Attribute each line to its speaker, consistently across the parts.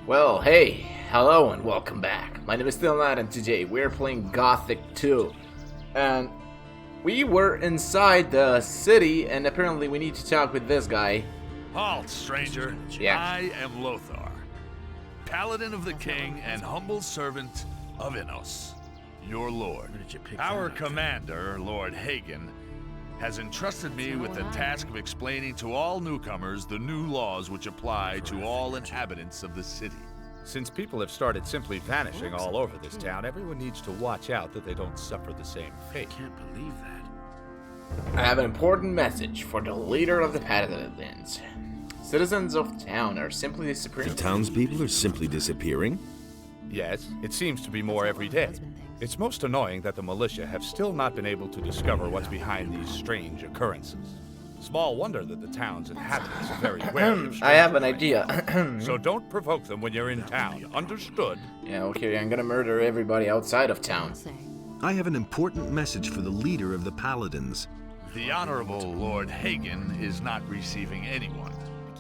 Speaker 1: Well, hey, hello and welcome back. My name is still Matt and today we're playing Gothic 2. And we were inside the city and apparently we need to talk with this guy.
Speaker 2: Halt, stranger.
Speaker 1: Yeah.
Speaker 2: I am Lothar, paladin of the king and humble servant of Innos, your lord. Our commander, Lord Hagen, has entrusted me with the task of explaining to all newcomers the new laws which apply to all inhabitants of the city.
Speaker 3: Since people have started simply vanishing all over this town, everyone needs to watch out that they don't suffer the same fate.
Speaker 4: Can't believe that.
Speaker 1: I have an important message for the leader of the Paladins. Citizens of town are simply disappearing.
Speaker 4: The townspeople are simply disappearing?
Speaker 3: Yes, it seems to be more every day. It's most annoying that the militia have still not been able to discover what's behind these strange occurrences. Small wonder that the town's inhabitants are very wary of
Speaker 1: I have an
Speaker 3: strangers.
Speaker 1: idea.
Speaker 3: So don't provoke them when you're in town. Understood?
Speaker 1: Yeah, okay, I'm gonna murder everybody outside of town.
Speaker 5: I have an important message for the leader of the Paladins.
Speaker 2: The Honorable Lord Hagen is not receiving anyone.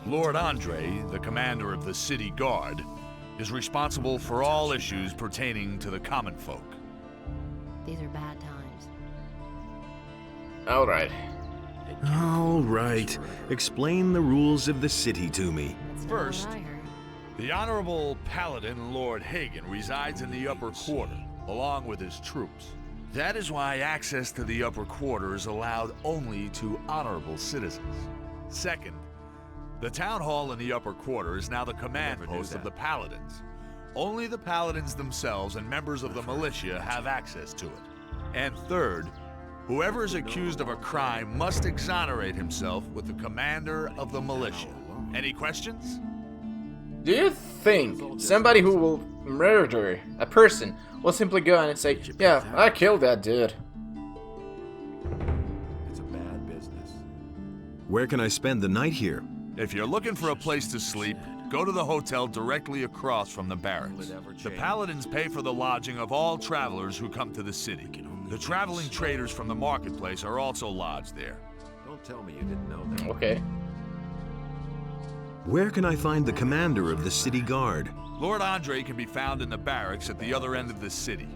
Speaker 2: Lord Andre, the commander of the city guard, is responsible for all issues pertaining to the common folk.
Speaker 6: These are bad times.
Speaker 1: Alright.
Speaker 5: All right. Explain the rules of the city to me.
Speaker 6: That's not
Speaker 2: First,
Speaker 6: what I heard.
Speaker 2: The Honorable Paladin Lord Hagen resides in the upper quarter, along with his troops. That is why access to the upper quarter is allowed only to honorable citizens. Second, the town hall in the upper quarter is now the command post of the Paladins. Only the Paladins themselves and members of the militia have access to it. And third, whoever is accused of a crime must exonerate himself with the commander of the militia. Any questions?
Speaker 1: Do you think somebody who will murder a person will simply go in and say, yeah, I killed that dude?
Speaker 4: It's a bad business.
Speaker 5: Where can I spend the night here?
Speaker 2: If you're looking for a place to sleep, go to the hotel directly across from the barracks. The Paladins pay for the lodging of all travelers who come to the city. The traveling traders from the marketplace are also lodged there.
Speaker 4: Don't tell me you didn't know that.
Speaker 1: Okay.
Speaker 5: Where can I find the commander of the city guard?
Speaker 2: Lord Andre can be found in the barracks at the other end of the city.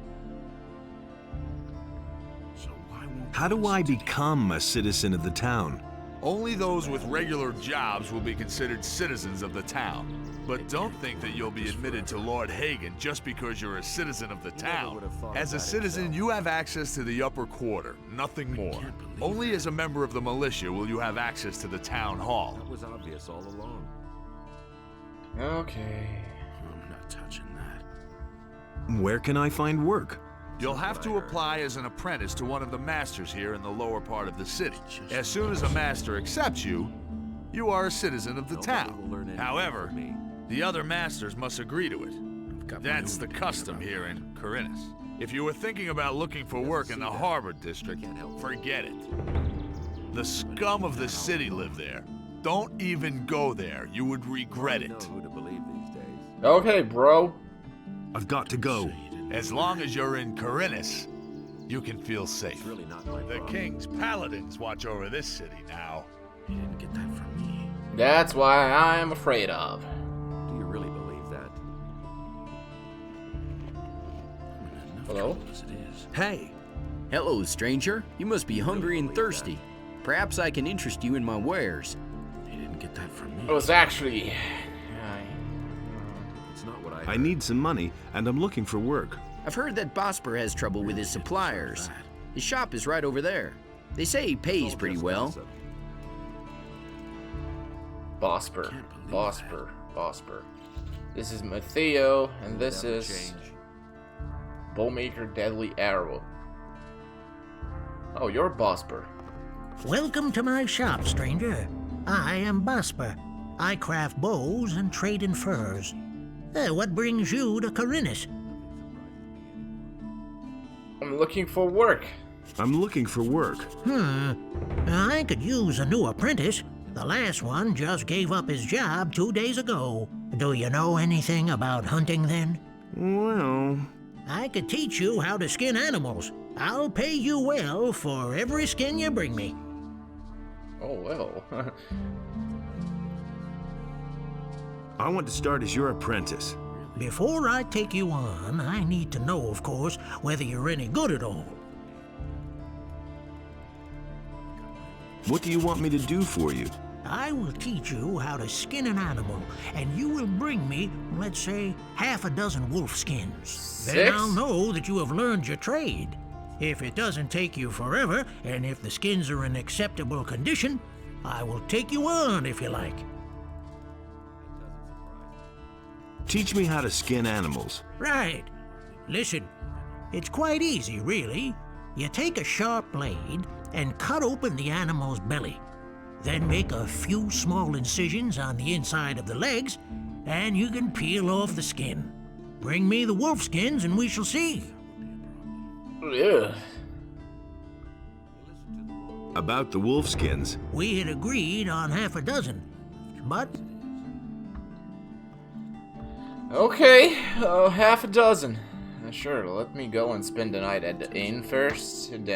Speaker 4: So why won't
Speaker 5: How do I become a citizen of the town?
Speaker 2: Only those with regular jobs will be considered citizens of the town. But don't think that you'll be admitted to Lord Hagen just because you're a citizen of the town. As a citizen, you have access to the upper quarter, nothing more. Only as a member of the militia will you have access to the town hall.
Speaker 4: that was obvious all along?
Speaker 1: Okay.
Speaker 4: I'm not touching that.
Speaker 5: Where can I find work?
Speaker 2: You'll have to apply as an apprentice to one of the masters here in the lower part of the city. As soon as a master accepts you, you are a citizen of the town. However, the other masters must agree to it. That's the custom here in Corinus. If you were thinking about looking for work in the Harbor District, forget it. The scum of the city live there. Don't even go there. You would regret
Speaker 4: Know
Speaker 2: it.
Speaker 4: who to believe these days.
Speaker 1: Okay, bro.
Speaker 5: I've got to go.
Speaker 2: As long as you're in Corinus, you can feel safe.
Speaker 4: It's really not my
Speaker 2: The
Speaker 4: problem.
Speaker 2: king's paladins watch over this city now.
Speaker 4: You didn't get that from me.
Speaker 1: That's why I'm afraid of.
Speaker 4: Do you really believe that?
Speaker 1: Hello?
Speaker 4: As it is.
Speaker 5: Hey,
Speaker 7: Hello, stranger. You must be hungry and thirsty. Perhaps I can interest you in my wares.
Speaker 4: You didn't get that from me.
Speaker 1: It was actually...
Speaker 4: It's not what
Speaker 5: I need some money and I'm looking for work.
Speaker 7: I've heard that Bosper has trouble with his suppliers. His shop is right over there. They say he pays pretty well.
Speaker 1: Bosper. Bosper. This is Matteo, and this is... Bowmaker Deadly Arrow. Oh, you're Bosper.
Speaker 8: Welcome to my shop, stranger. I am Bosper. I craft bows and trade in furs. What brings you to Corinus?
Speaker 1: I'm looking for work.
Speaker 5: I'm looking for work.
Speaker 8: I could use a new apprentice. The last one just gave up his job 2 days ago. Do you know anything about hunting then?
Speaker 5: Well,
Speaker 8: I could teach you how to skin animals. I'll pay you well for every skin you bring me.
Speaker 1: Oh, well.
Speaker 5: I want to start as your apprentice.
Speaker 8: Before I take you on, I need to know, of course, whether you're any good at all.
Speaker 5: What do you want me to do for you?
Speaker 8: I will teach you how to skin an animal, and you will bring me, let's say, half a dozen wolf skins. Then I'll know that you have learned your trade. If it doesn't take you forever, and if the skins are in acceptable condition, I will take you on if you like.
Speaker 5: Teach me how to skin animals.
Speaker 8: Right. Listen, it's quite easy, really. You take a sharp blade and cut open the animal's belly. Then make a few small incisions on the inside of the legs, and you can peel off the skin. Bring me the wolf skins and we shall see.
Speaker 1: Ugh.
Speaker 5: About the wolf skins.
Speaker 8: We had agreed on half a dozen, but...
Speaker 1: Okay, half a dozen. Sure, let me go and spend the night at the inn first, and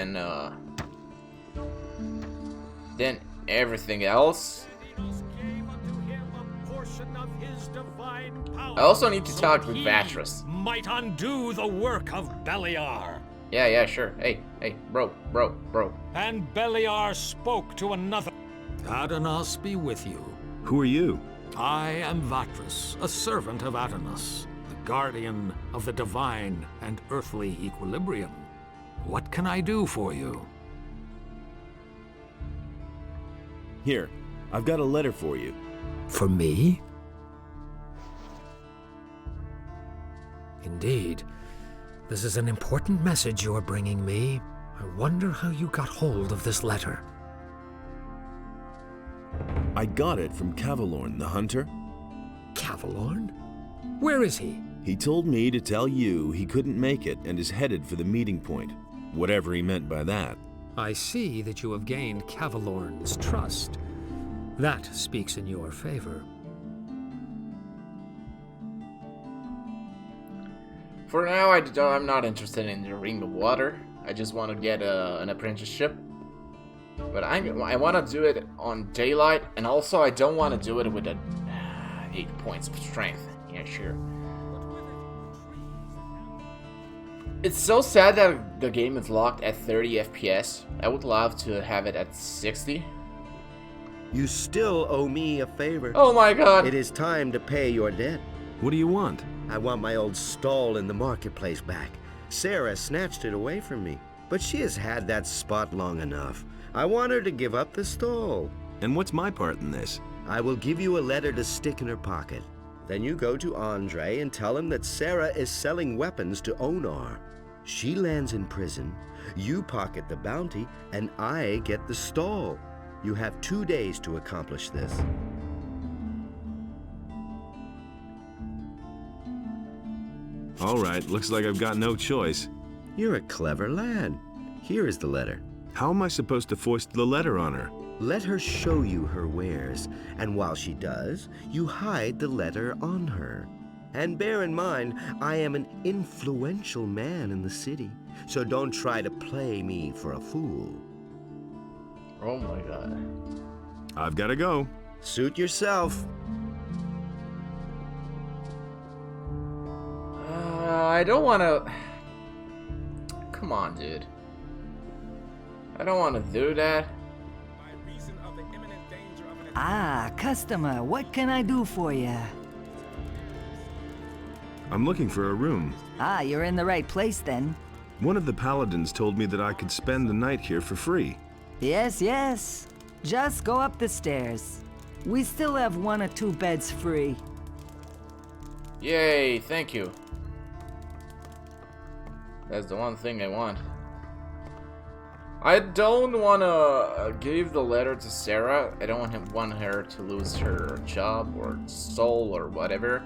Speaker 1: then everything else. I also need to talk with Vatras.
Speaker 9: Might undo the work of Beliar.
Speaker 1: Yeah, sure. Hey, bro.
Speaker 9: And Beliar spoke to another. Adanos be with you.
Speaker 5: Who are you?
Speaker 9: I am Vatras, a servant of Adanos, the guardian of the divine and earthly equilibrium. What can I do for you?
Speaker 5: Here, I've got a letter for you.
Speaker 9: For me? Indeed. This is an important message you're bringing me. I wonder how you got hold of this letter.
Speaker 5: I got it from Cavalorn, the hunter.
Speaker 9: Cavalorn? Where is he?
Speaker 5: He told me to tell you he couldn't make it and is headed for the meeting point. Whatever he meant by that.
Speaker 9: I see that you have gained Cavalorn's trust. That speaks in your favor.
Speaker 1: For now, I'm not interested in the Ring of Water. I just want to get an apprenticeship. But I want to do it on daylight, and also I don't want to do it with 8 points of strength. Yeah, sure. It's so sad that the game is locked at 30 FPS. I would love to have it at 60.
Speaker 10: You still owe me a favor.
Speaker 1: Oh my god!
Speaker 10: It is time to pay your debt.
Speaker 5: What do you want?
Speaker 10: I want my old stall in the marketplace back. Sarah snatched it away from me, but she has had that spot long enough. I want her to give up the stall.
Speaker 5: And what's my part in this?
Speaker 10: I will give you a letter to stick in her pocket. Then you go to Andre and tell him that Sarah is selling weapons to Onar. She lands in prison, you pocket the bounty, and I get the stall. You have 2 days to accomplish this.
Speaker 5: All right, looks like I've got no choice.
Speaker 10: You're a clever lad. Here is the letter.
Speaker 5: How am I supposed to foist the letter on her?
Speaker 10: Let her show you her wares, and while she does, you hide the letter on her. And bear in mind, I am an influential man in the city, so don't try to play me for a fool.
Speaker 1: Oh my god.
Speaker 5: I've got to go.
Speaker 10: Suit yourself.
Speaker 1: I don't want to... Come on, dude. I don't want to do that.
Speaker 11: Ah, customer, what can I do for you?
Speaker 5: I'm looking for a room.
Speaker 11: Ah, you're in the right place then.
Speaker 5: One of the paladins told me that I could spend the night here for free.
Speaker 11: Yes. Just go up the stairs. We still have 1 or 2 beds free.
Speaker 1: Yay, thank you. That's the one thing I want. I don't want to give the letter to Sarah. I don't want her to lose her job or soul or whatever.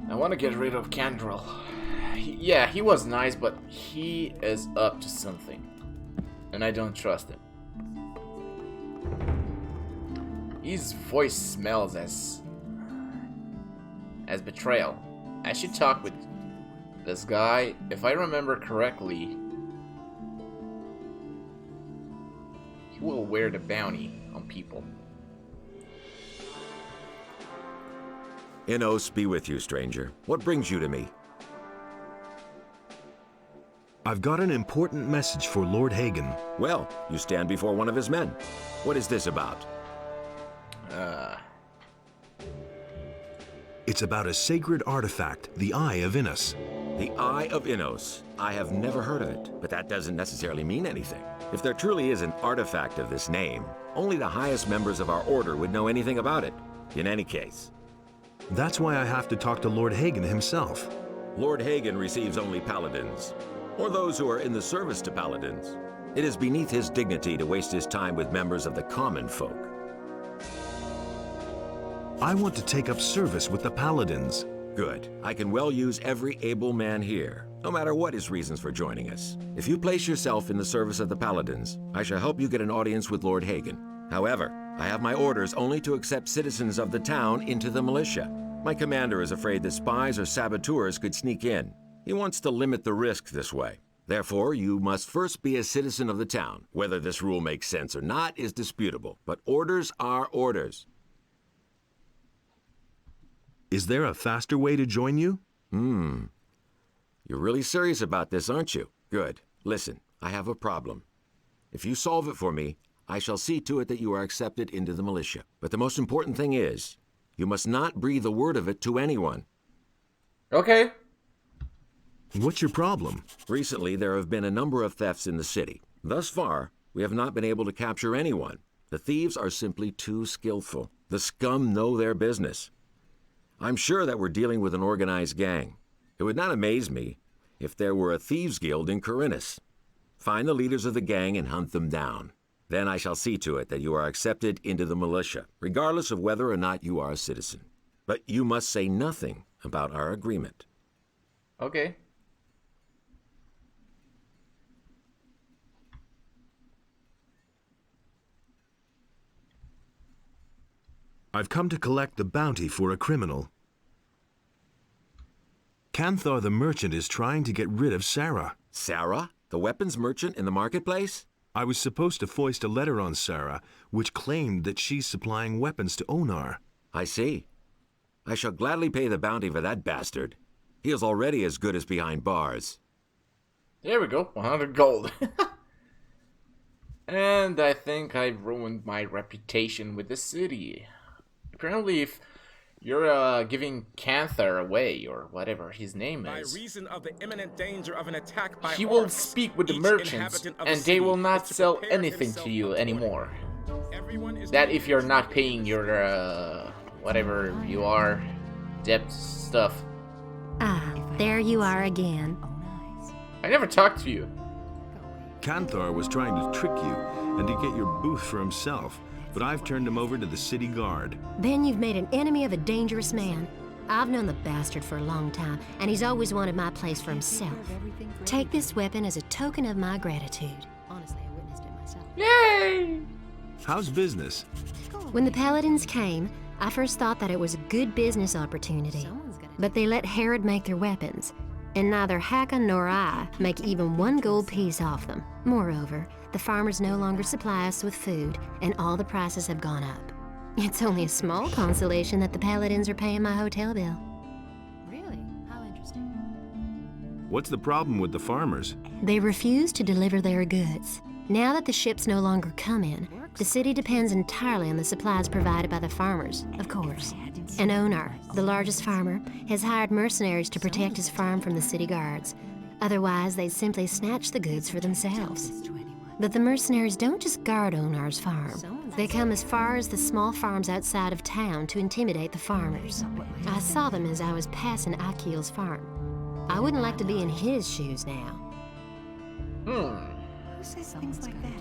Speaker 1: I want to get rid of Candrel. Yeah, he was nice, but he is up to something. And I don't trust him. His voice smells as betrayal. I should talk with this guy. If I remember correctly, he will wear the bounty on people.
Speaker 4: Innos be with you, stranger. What brings you to me?
Speaker 5: I've got an important message for Lord Hagen.
Speaker 4: Well, you stand before one of his men. What is this about?
Speaker 5: It's about a sacred artifact, the Eye of Innos.
Speaker 4: The Eye of Innos. I have never heard of it, but that doesn't necessarily mean anything. If there truly is an artifact of this name, only the highest members of our order would know anything about it. In any case.
Speaker 5: That's why I have to talk to Lord Hagen himself.
Speaker 4: Lord Hagen receives only paladins, or those who are in the service to paladins. It is beneath his dignity to waste his time with members of the common folk.
Speaker 5: I want to take up service with the paladins.
Speaker 4: Good. I can well use every able man here, no matter what his reasons for joining us. If you place yourself in the service of the paladins, I shall help you get an audience with Lord Hagen. However, I have my orders only to accept citizens of the town into the militia. My commander is afraid that spies or saboteurs could sneak in. He wants to limit the risk this way. Therefore, you must first be a citizen of the town. Whether this rule makes sense or not is disputable, but orders are orders.
Speaker 5: Is there a faster way to join you?
Speaker 4: You're really serious about this, aren't you? Good. Listen, I have a problem. If you solve it for me, I shall see to it that you are accepted into the militia. But the most important thing is, you must not breathe a word of it to anyone.
Speaker 1: Okay.
Speaker 5: What's your problem?
Speaker 4: Recently, there have been a number of thefts in the city. Thus far, we have not been able to capture anyone. The thieves are simply too skillful. The scum know their business. I'm sure that we're dealing with an organized gang. It would not amaze me if there were a thieves' guild in Corinus. Find the leaders of the gang and hunt them down. Then I shall see to it that you are accepted into the militia, regardless of whether or not you are a citizen. But you must say nothing about our agreement.
Speaker 1: Okay.
Speaker 5: I've come to collect the bounty for a criminal. Canthar the merchant is trying to get rid of Sarah.
Speaker 4: Sarah? The weapons merchant in the marketplace?
Speaker 5: I was supposed to foist a letter on Sarah, which claimed that she's supplying weapons to Onar.
Speaker 4: I see. I shall gladly pay the bounty for that bastard. He is already as good as behind bars.
Speaker 1: There we go, 100 gold. And I think I've ruined my reputation with the city. Apparently, if you're giving Canthar away, or whatever his name is,
Speaker 12: by reason of the imminent danger of an attack by
Speaker 1: he will speak with the merchants, and they will not sell anything to you anymore. That if you're not paying your, whatever you are, debt stuff.
Speaker 6: Ah, there you are again.
Speaker 1: I never talked to you.
Speaker 5: Canthar was trying to trick you and to get your booth for himself, but I've turned him over to the city guard.
Speaker 6: Then you've made an enemy of a dangerous man. I've known the bastard for a long time, and he's always wanted my place for himself. Take this weapon as a token of my gratitude. Honestly, I witnessed it myself.
Speaker 1: Yay!
Speaker 5: How's business?
Speaker 6: When the paladins came, I first thought that it was a good business opportunity. But they let Herod make their weapons, and neither Hakon nor I make even 1 gold piece off them. Moreover, the farmers no longer supply us with food, and all the prices have gone up. It's only a small consolation that the paladins are paying my hotel bill.
Speaker 13: Really? How interesting.
Speaker 5: What's the problem with the farmers?
Speaker 6: They refuse to deliver their goods. Now that the ships no longer come in, the city depends entirely on the supplies provided by the farmers, of course. And Onar, the largest farmer, has hired mercenaries to protect his farm from the city guards. Otherwise, they'd simply snatch the goods for themselves. But the mercenaries don't just guard Onar's farm. They come as far as the small farms outside of town to intimidate the farmers. I saw them as I was passing Akils Farm. I wouldn't like to be in his shoes now.
Speaker 13: Who says things like that?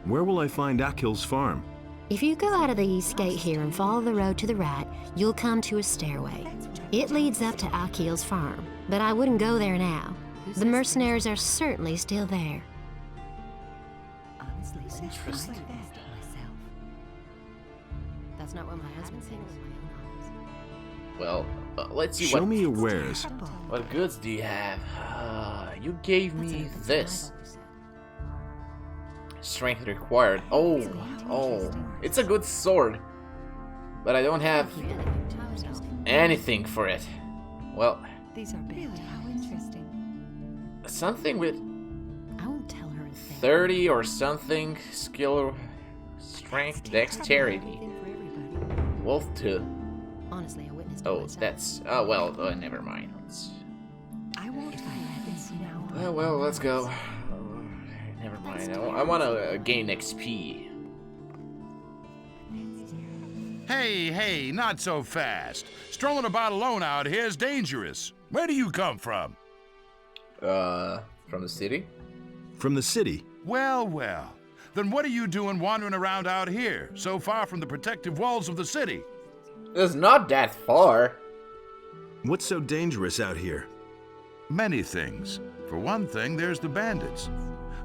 Speaker 5: Where will I find Akils Farm?
Speaker 6: If you go out of the east gate here and follow the road to the right, you'll come to a stairway. It leads up to Akils Farm, but I wouldn't go there now. The mercenaries are certainly still there.
Speaker 13: Honestly,
Speaker 1: Interesting.
Speaker 6: That's not what my husband said.
Speaker 1: Well, let's see
Speaker 5: Show me your wares.
Speaker 1: what goods do you have. You gave me this. Strength required. Oh, it's a good sword, but I don't have anything for it. Well,
Speaker 13: These are bad. How interesting.
Speaker 1: something with
Speaker 6: I won't tell her a thing.
Speaker 1: 30 or something skill, strength, dexterity. Wolf 2.
Speaker 6: Honestly, I witnessed it
Speaker 1: Oh,
Speaker 6: myself.
Speaker 1: that's... Oh, well, never mind.
Speaker 13: I won't tell her this now.
Speaker 1: Well, let's go. Never mind. I want to gain XP.
Speaker 2: Hey, not so fast. Strolling about alone out here is dangerous. Where do you come from?
Speaker 1: From the city?
Speaker 5: From the city?
Speaker 2: Well. Then what are you doing wandering around out here, so far from the protective walls of the city?
Speaker 1: It's not that far.
Speaker 5: What's so dangerous out here?
Speaker 2: Many things. For one thing, there's the bandits.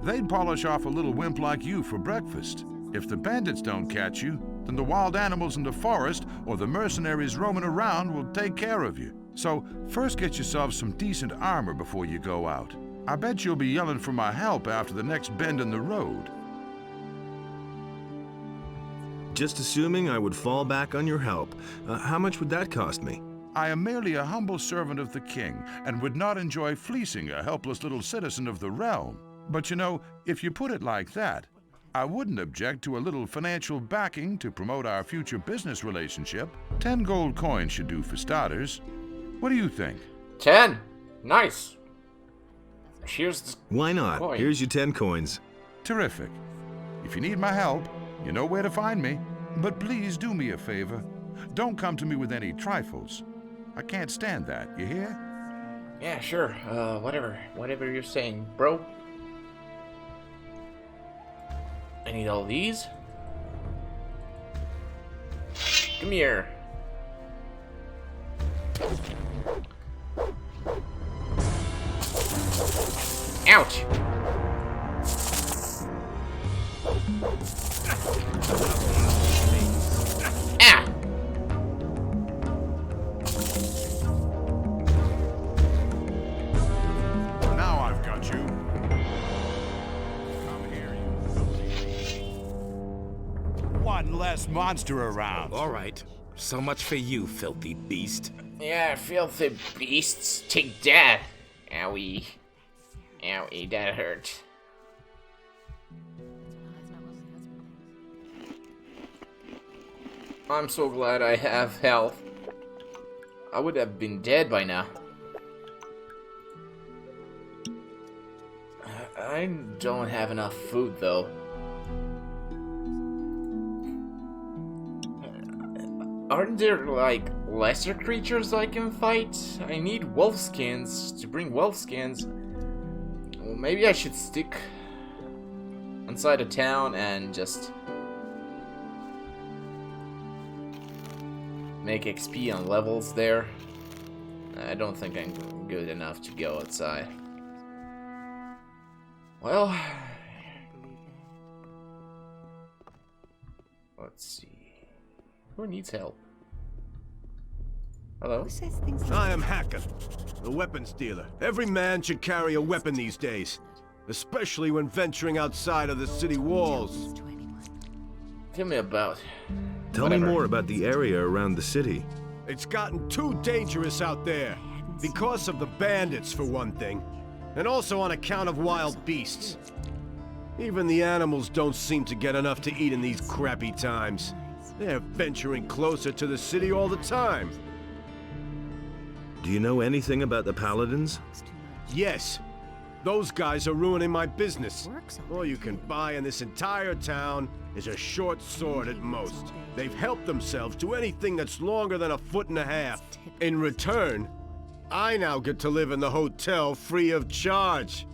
Speaker 2: They'd polish off a little wimp like you for breakfast. If the bandits don't catch you, then the wild animals in the forest or the mercenaries roaming around will take care of you. So, first get yourself some decent armor before you go out. I bet you'll be yelling for my help after the next bend in the road.
Speaker 5: Just assuming I would fall back on your help. How much would that cost me?
Speaker 2: I am merely a humble servant of the king, and would not enjoy fleecing a helpless little citizen of the realm. But you know, if you put it like that, I wouldn't object to a little financial backing to promote our future business relationship. 10 gold coins should do for starters. What do you think?
Speaker 1: 10. Nice. Here's the
Speaker 5: Why not?
Speaker 1: coin.
Speaker 5: Here's your 10 coins.
Speaker 2: Terrific. If you need my help, you know where to find me. But please do me a favor. Don't come to me with any trifles. I can't stand that, you hear?
Speaker 1: Yeah, sure. Whatever you're saying, bro. I need all these. Come here. Ouch! Ah!
Speaker 2: Now I've got you. Come here, you. One less monster around.
Speaker 14: All right. So much for you, filthy beast.
Speaker 1: Yeah, filthy beasts. Take that. Owie. Owie, that hurt. I'm so glad I have health. I would have been dead by now. I don't have enough food though. Aren't there like lesser creatures I can fight? I need wolf skins to bring wolf skins. Well, maybe I should stick inside a town and just make XP on levels there. I don't think I'm good enough to go outside. Well, let's see. Who needs help? Hello?
Speaker 13: Who says things like
Speaker 15: I am Hacken, the weapons dealer. Every man should carry a weapon these days, especially when venturing outside of the city walls.
Speaker 1: Tell me about.
Speaker 5: Tell me more about the area around the city.
Speaker 15: It's gotten too dangerous out there. Because of the bandits, for one thing. And also on account of wild beasts. Even the animals don't seem to get enough to eat in these crappy times. They're venturing closer to the city all the time.
Speaker 5: Do you know anything about the paladins?
Speaker 15: Yes. Those guys are ruining my business. All you can buy in this entire town is a short sword at most. They've helped themselves to anything that's longer than a foot and a half. In return, I now get to live in the hotel free of charge.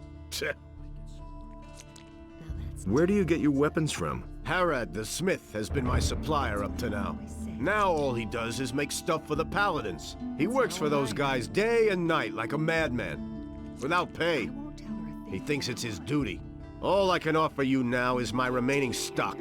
Speaker 5: Where do you get your weapons from?
Speaker 15: Harad the smith has been my supplier up to now. Now all he does is make stuff for the paladins. He works for those guys day and night like a madman, without pay. He thinks it's his duty. All I can offer you now is my remaining stock.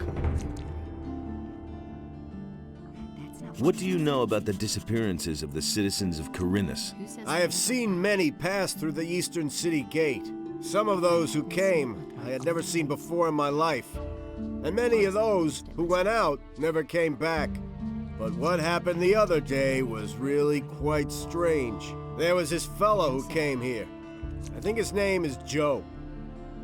Speaker 16: What do you know about the disappearances of the citizens of Corinus?
Speaker 15: I have seen many pass through the eastern city gate. Some of those who came I had never seen before in my life. And many of those who went out never came back. But what happened the other day was really quite strange. There was this fellow who came here. I think his name is Joe.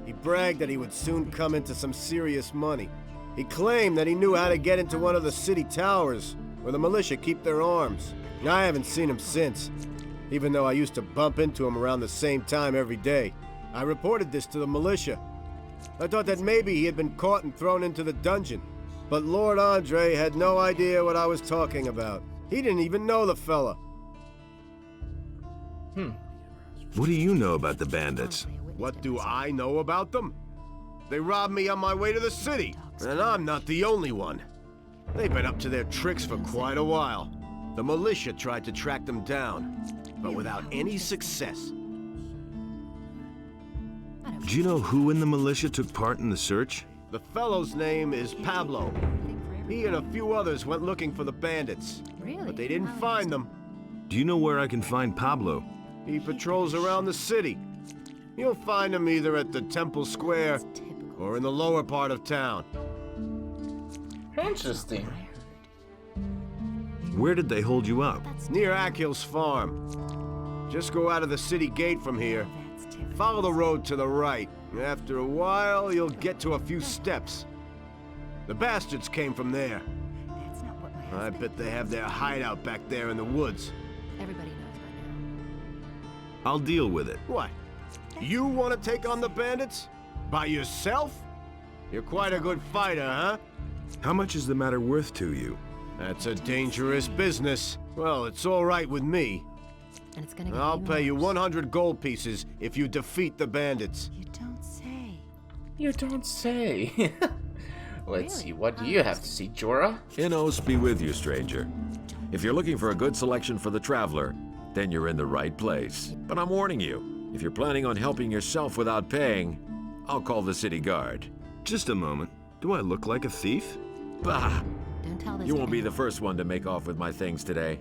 Speaker 15: He bragged that he would soon come into some serious money. He claimed that he knew how to get into one of the city towers, where the militia keep their arms. I haven't seen him since, even though I used to bump into him around the same time every day. I reported this to the militia. I thought that maybe he had been caught and thrown into the dungeon. But Lord Andre had no idea what I was talking about. He didn't even know the fella.
Speaker 5: What do you know about the bandits?
Speaker 15: What do I know about them? They robbed me on my way to the city, and I'm not the only one. They've been up to their tricks for quite a while. The militia tried to track them down, but without any success.
Speaker 5: Do you know who in the militia took part in the search?
Speaker 15: The fellow's name is Pablo. He and a few others went looking for the bandits, but they didn't find them.
Speaker 5: Do you know where I can find Pablo?
Speaker 15: He patrols around the city. You'll find him either at the Temple Square or in the lower part of town.
Speaker 1: Interesting.
Speaker 5: Where did they hold you up?
Speaker 15: Near Akils Farm. Just go out of the city gate from here. Follow the road to the right. After a while, you'll get to a few steps. The bastards came from there. I bet they have their hideout back there in the woods.
Speaker 6: Everybody knows by now.
Speaker 5: I'll deal with it.
Speaker 15: What? You want to take on the bandits? By yourself? You're quite a good fighter, huh?
Speaker 5: How much is the matter worth to you?
Speaker 15: That's a dangerous business. Well, it's all right with me.
Speaker 6: And it's gonna
Speaker 15: I'll pay you 100 gold pieces if you defeat the bandits.
Speaker 13: You don't say.
Speaker 1: You don't say. Let's see, what do you have to see, Jorah?
Speaker 4: Innos be with you, stranger. If you're looking for a good selection for the traveler, then you're in the right place. But I'm warning you, if you're planning on helping yourself without paying, I'll call the city guard.
Speaker 5: Just a moment. Do I look like a thief?
Speaker 4: Bah!
Speaker 6: Don't tell this
Speaker 4: You
Speaker 6: to
Speaker 4: won't be the
Speaker 6: anyone.
Speaker 4: first one to make off with my things today.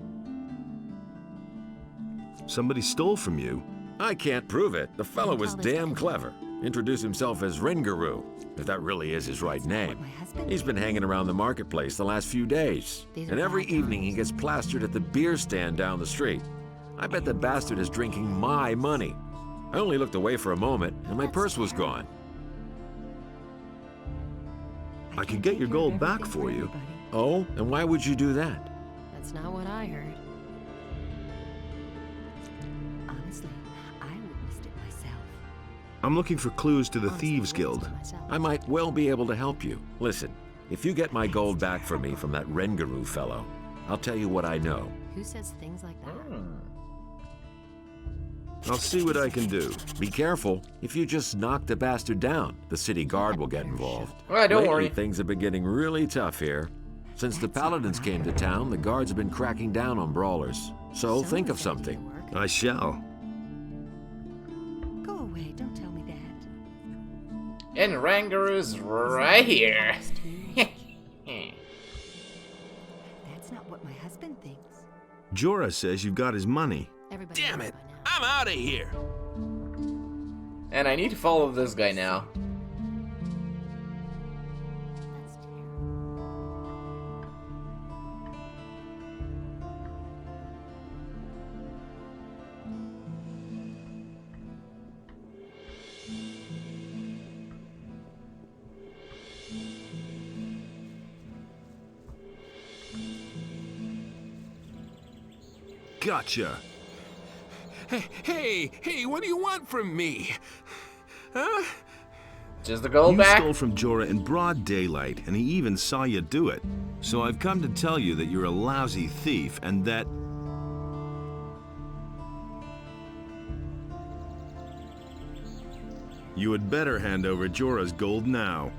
Speaker 5: Somebody stole from you.
Speaker 4: I can't prove it. The fellow
Speaker 6: Don't
Speaker 4: was
Speaker 6: tell this to
Speaker 4: damn
Speaker 6: anyone.
Speaker 4: clever. Introduced himself as Ringaroo, if that really is his right name. He's been hanging around the marketplace the last few days.
Speaker 6: These are
Speaker 4: And every
Speaker 6: bad
Speaker 4: evening he
Speaker 6: times.
Speaker 4: gets plastered at the beer stand down the street. I bet the bastard is drinking my money. I only looked away for a moment, and my purse was gone.
Speaker 5: I can get your gold back for you.
Speaker 4: Oh, and why would you do that?
Speaker 6: That's not what I heard.
Speaker 13: Honestly, I witnessed it myself.
Speaker 5: I'm looking for clues to the
Speaker 6: Honestly,
Speaker 5: Thieves
Speaker 6: I
Speaker 5: Guild.
Speaker 6: witnessed it myself.
Speaker 4: I might well be able to help you. Listen, if you get my gold back for me from that Rengaroo fellow, I'll tell you what I know.
Speaker 6: Who says things like that?
Speaker 5: I'll see what I can do.
Speaker 4: Be careful. If you just knock the bastard down, the city guard will get involved.
Speaker 1: All right, don't
Speaker 4: Lately,
Speaker 1: worry.
Speaker 4: things have been getting really tough here. Since the paladins came to town, the guards have been cracking down on brawlers. So think of something.
Speaker 5: I shall.
Speaker 13: Go away, don't tell me that.
Speaker 1: And Rangaroo's right here.
Speaker 13: That's not what my husband thinks.
Speaker 5: Jorah says you've got his money.
Speaker 6: Everybody
Speaker 14: Damn
Speaker 6: knows
Speaker 14: it!
Speaker 6: by now.
Speaker 14: I'm out of here.
Speaker 1: And I need to follow this guy now.
Speaker 6: That's terrible.
Speaker 5: Gotcha.
Speaker 14: Hey, what do you want from me? Huh?
Speaker 1: Just the gold
Speaker 5: You
Speaker 1: back?
Speaker 5: stole from Jorah in broad daylight, and he even saw you do it. So I've come to tell you that you're a lousy thief, and that... You had better hand over Jorah's gold now.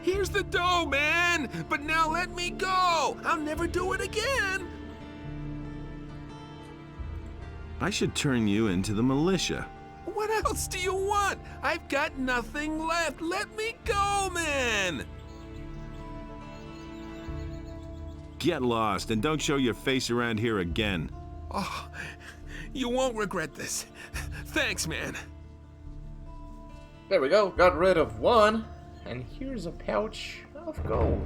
Speaker 14: Here's the dough, man! But now let me go! I'll never do it again!
Speaker 5: I should turn you into the militia.
Speaker 14: What else do you want? I've got nothing left. Let me go, man!
Speaker 5: Get lost, and don't show your face around here again.
Speaker 14: Oh, you won't regret this. Thanks, man.
Speaker 1: There we go, got rid of one. And here's a pouch of gold.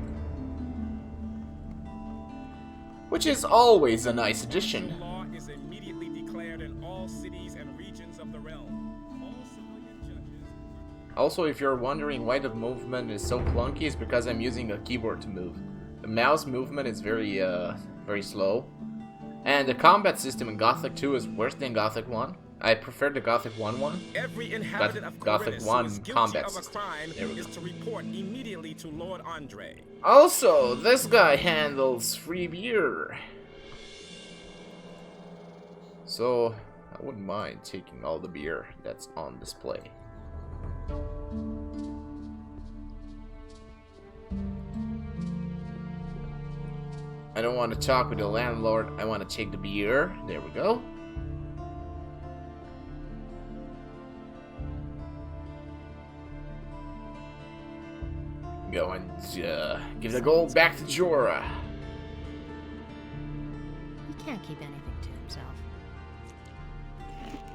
Speaker 1: which is always a nice addition.
Speaker 12: Law is immediately declared in all cities and regions of the realm. All civilian judges...
Speaker 1: Also, if you're wondering why the movement is so clunky, it's because I'm using a keyboard to move. The mouse movement is very slow. And the combat system in Gothic 2 is worse than Gothic 1. I prefer the Gothic 1 one.
Speaker 12: Every inhabitant of
Speaker 1: Gothic
Speaker 12: Corinthus
Speaker 1: 1
Speaker 12: who is guilty
Speaker 1: combat
Speaker 12: of a
Speaker 1: system.
Speaker 12: crime is to report immediately to Lord Andre.
Speaker 1: Also, this guy handles free beer. So, I wouldn't mind taking all the beer that's on display. I don't want to talk with the landlord, I want to take the beer. There we go. Go and give the gold back to Jorah.
Speaker 6: He can't keep anything to himself.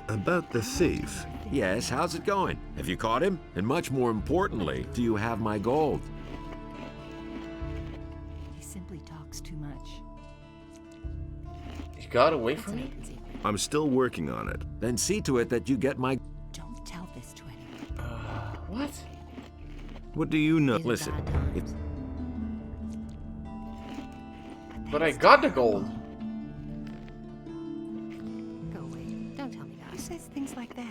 Speaker 5: About the thief.
Speaker 4: Yes, how's it going? Have you caught him? And much more importantly, do you have my gold?
Speaker 11: He simply talks too much.
Speaker 1: You got away from me?
Speaker 5: I'm still working on it.
Speaker 4: Then see to it that you get my...
Speaker 11: Don't tell this to anyone.
Speaker 1: What?
Speaker 5: What do you know?
Speaker 4: Listen, it's...
Speaker 1: But I got the gold.
Speaker 6: Go away. Don't tell me that.
Speaker 11: Who says things like that?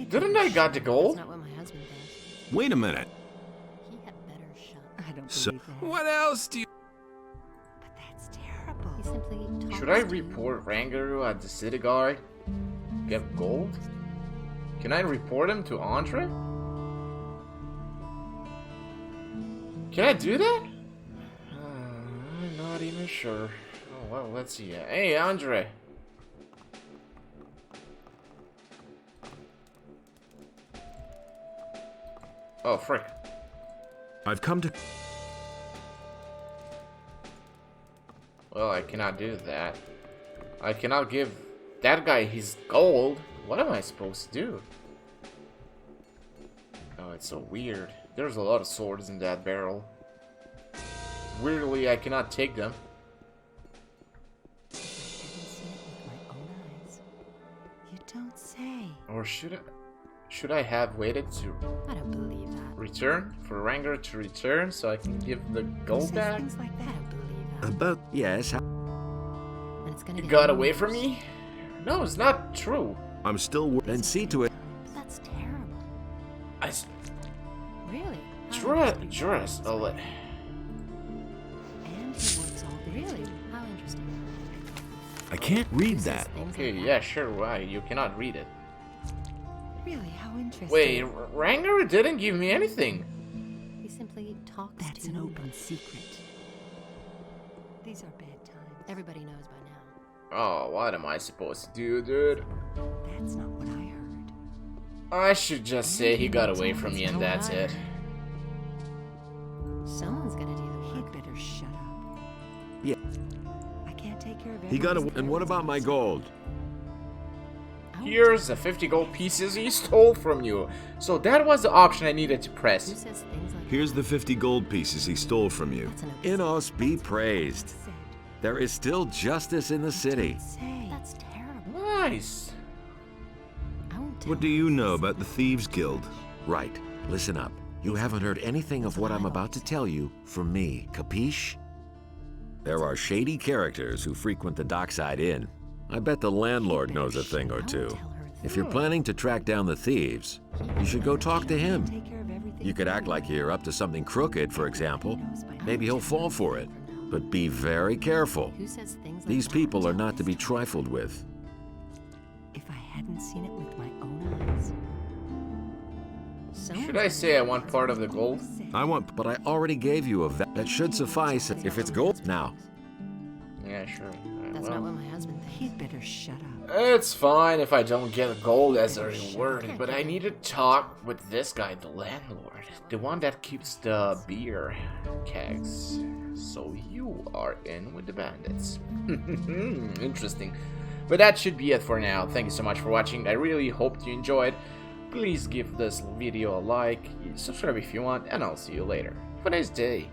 Speaker 1: Didn't I got the gold?
Speaker 6: That's not what my husband thinks.
Speaker 5: Wait a minute.
Speaker 6: He had better shut.
Speaker 11: I don't
Speaker 5: So-
Speaker 11: believe that.
Speaker 14: What else do you...
Speaker 11: But that's terrible.
Speaker 6: He simply talks
Speaker 1: Should I
Speaker 6: to you.
Speaker 1: report Rangaru at the city guard? Get gold? Can I report him to Andre? Can I do that? I'm not even sure. Oh, well, let's see. Hey, Andre. Oh, frick.
Speaker 5: I've come to...
Speaker 1: Well, I cannot do that. I cannot give that guy his gold. What am I supposed to do? Oh, it's so weird. There's a lot of swords in that barrel. Weirdly, I cannot take them.
Speaker 11: You don't say.
Speaker 1: Or should I have waited to
Speaker 6: I don't believe that.
Speaker 1: return? For Ranger to return so I can give the gold back?
Speaker 11: Things like
Speaker 6: I
Speaker 11: that.
Speaker 6: don't believe that.
Speaker 5: About...
Speaker 4: Yes,
Speaker 6: And it's gonna
Speaker 1: You
Speaker 6: get
Speaker 1: got
Speaker 6: even
Speaker 1: away from
Speaker 6: worse.
Speaker 1: me? No, it's not true.
Speaker 5: I'm still...
Speaker 4: then see to it...
Speaker 6: That's terrible.
Speaker 1: I
Speaker 6: Really? How
Speaker 1: Juras, I'll let...
Speaker 11: And he works all day.
Speaker 6: Really? How interesting.
Speaker 5: I can't read that.
Speaker 6: Things
Speaker 1: Okay,
Speaker 6: like
Speaker 1: yeah, sure, why? You cannot read it.
Speaker 11: Really, how interesting.
Speaker 1: Wait, Ranger didn't give me anything.
Speaker 6: that. He simply talks
Speaker 11: That's
Speaker 6: to
Speaker 11: an
Speaker 6: you.
Speaker 11: open secret. These are bad times.
Speaker 6: Everybody knows by now.
Speaker 1: Oh, what am I supposed to do, dude?
Speaker 11: That's not what I heard.
Speaker 1: I should just say he got away from me and that's it.
Speaker 6: Someone's gonna do the
Speaker 11: He'd
Speaker 6: work.
Speaker 11: better shut up.
Speaker 4: Yeah.
Speaker 11: I can't take care of
Speaker 5: He got
Speaker 11: everyone's
Speaker 5: a...
Speaker 4: And what about my gold?
Speaker 1: Here's the 50 gold pieces he stole from you. So that was the option I needed to
Speaker 6: Who
Speaker 1: press.
Speaker 6: says things like
Speaker 5: Here's the 50 gold pieces he stole from you.
Speaker 6: that's an open
Speaker 4: Innos be praised.
Speaker 11: said.
Speaker 4: There is still justice in the city.
Speaker 11: Say.
Speaker 6: That's terrible.
Speaker 1: Nice.
Speaker 6: I won't tell
Speaker 5: What do you know about the Thieves Guild?
Speaker 4: Right, listen up. You haven't heard anything of what I'm about to tell you from me, capiche? There are shady characters who frequent the Dockside Inn. I bet the landlord knows a thing or two. If you're planning to track down the thieves, you should go talk to him.
Speaker 11: Take care of everything.
Speaker 4: You could act like you're up to something crooked, for example. Maybe he'll fall for it. But be very careful.
Speaker 6: Who says things like
Speaker 4: These
Speaker 6: that?
Speaker 4: people are not to be trifled with.
Speaker 11: If I hadn't seen it with my own eyes.
Speaker 6: Someone's
Speaker 1: Should I say I want part of the gold?
Speaker 4: I want, but I already gave you a vet. That should suffice if it's gold. Now,
Speaker 1: Yeah, sure.
Speaker 6: That's
Speaker 1: Well,
Speaker 6: not what my husband thinks.
Speaker 11: He'd better shut up.
Speaker 1: it's fine if I don't get gold as a reward, but I need to talk with this guy, the landlord. The one that keeps the beer kegs. So you are in with the bandits. Interesting. But that should be it for now. Thank you so much for watching. I really hope you enjoyed. Please give this video a like, subscribe if you want, and I'll see you later. Have a nice day.